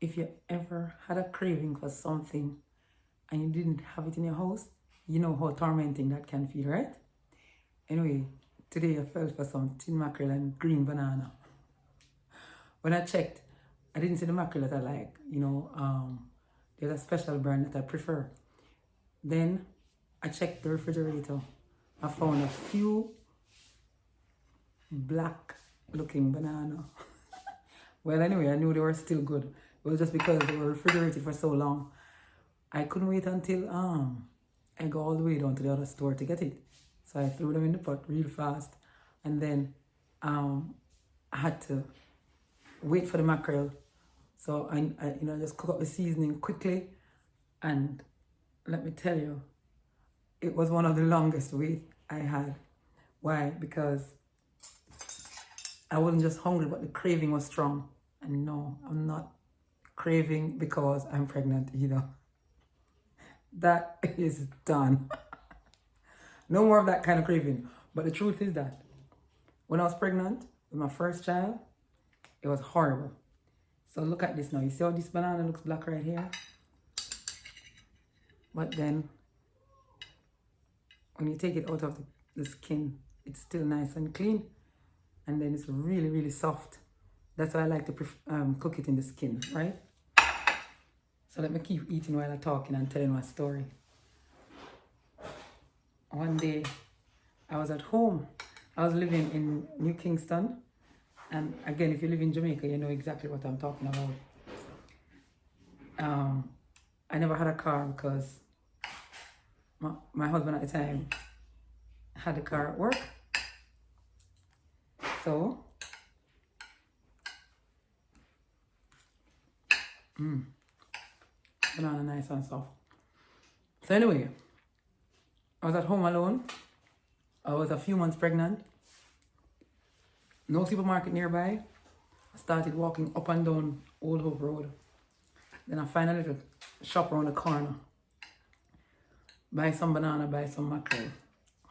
if you ever had a craving for something and you didn't have it in your house, you know how tormenting that can feel, right? Anyway, today I felt for some tin mackerel and green banana. When I checked, I didn't see the mackerel that I like. There's a special brand that I prefer. Then I checked the refrigerator. I found a few black looking banana. Well, anyway, I knew they were still good. It was just because they were refrigerated for so long. I couldn't wait until I go all the way down to the other store to get it. So I threw them in the pot real fast. And then I had to wait for the mackerel. So I just cook up the seasoning quickly. And let me tell you, it was one of the longest wait I had. Why? Because I wasn't just hungry, but the craving was strong. And no, I'm not craving because I'm pregnant either. That is done. No more of that kind of craving. But the truth is that when I was pregnant with my first child, it was horrible. So look at this now. You see how this banana looks black right here? But then when you take it out of the skin, it's still nice and clean. And then it's really, really soft. That's why I like to cook it in the skin, right? So let me keep eating while I'm talking and telling my story. One day, I was at home. I was living in New Kingston. And again, if you live in Jamaica, you know exactly what I'm talking about. I never had a car because my husband at the time had a car at work. So, banana nice and soft. So anyway, I was at home alone. I was a few months pregnant. No supermarket nearby. I started walking up and down Old Hope Road. Then I find a little shop around the corner. Buy some banana, buy some mackerel.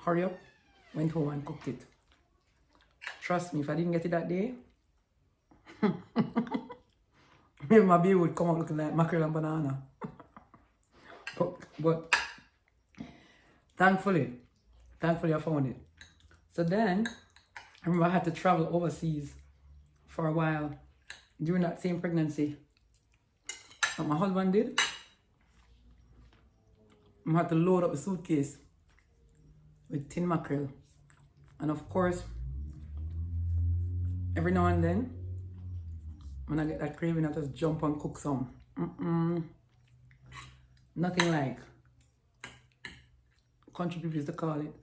Hurry up, went home and cooked it. Trust me, if I didn't get it that day, maybe my baby would come out looking like mackerel and banana. but thankfully I found it. So then, I remember I had to travel overseas for a while during that same pregnancy. What my husband did, I had to load up a suitcase with tin mackerel. And of course, every now and then, when I get that craving, I just jump and cook some. Nothing like, country people used to call it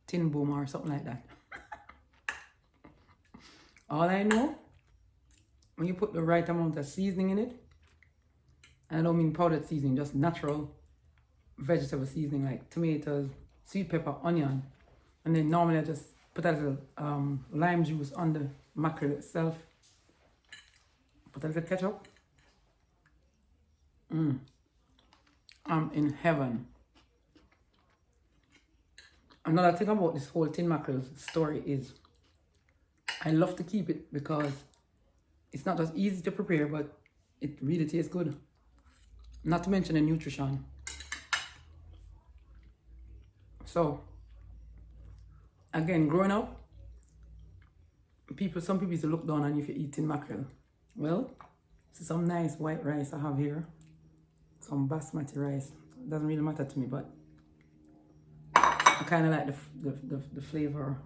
tin boom or something like that. All I know, when you put the right amount of seasoning in it, and I don't mean powdered seasoning, just natural vegetable seasoning like tomatoes, sweet pepper, onion, and then normally I just put a little lime juice on the mackerel itself, put a little ketchup. I'm in heaven. Another thing about this whole tin mackerel story is I love to keep it because it's not just easy to prepare, but it really tastes good. Not to mention the nutrition. So, again, growing up, some people used to look down on you if you eat tin mackerel. Well, this is some nice white rice I have here. Some basmati rice. It doesn't really matter to me, but I kind of like the flavor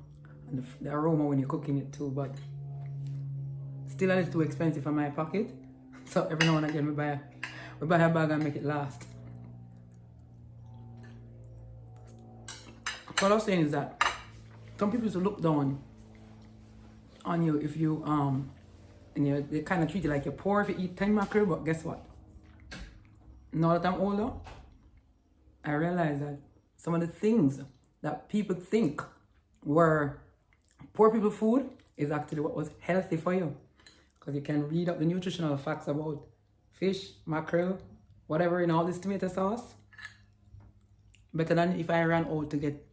and the aroma when you're cooking it too, but still a little too expensive for my pocket. So every now and again we buy a bag and make it last. What I was saying is that some people used to look down on you if you they kind of treat you like you're poor if you eat tin mackerel, but guess what? Now that I'm older, I realize that some of the things that people think were poor people food is actually what was healthy for you. Because you can read up the nutritional facts about fish, mackerel, whatever in all this tomato sauce. Better than if I ran out to get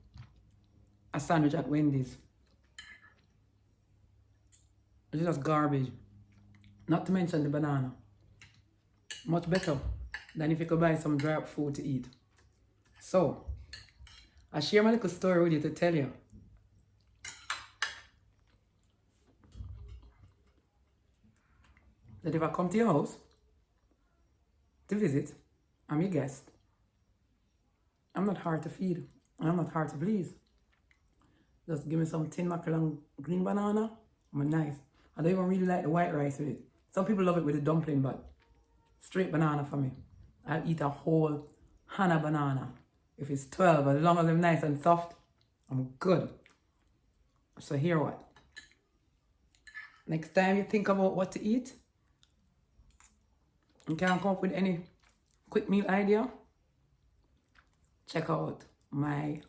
a sandwich at Wendy's. It's just garbage. Not to mention the banana. Much better than if you could buy some dry up food to eat. So, I share my little story with you to tell you that if I come to your house to visit, I'm your guest. I'm not hard to feed. I'm not hard to please. Just give me some tin mackerel and green banana. I'm nice. I don't even really like the white rice with it. Some people love it with the dumpling, but straight banana for me. I'll eat a whole Hana banana. If it's 12, as long as I'm nice and soft, I'm good. So here what? Next time you think about what to eat, you can't come up with any quick meal idea, check out one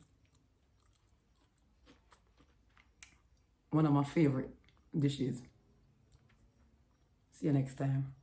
of my favorite dishes. See you next time.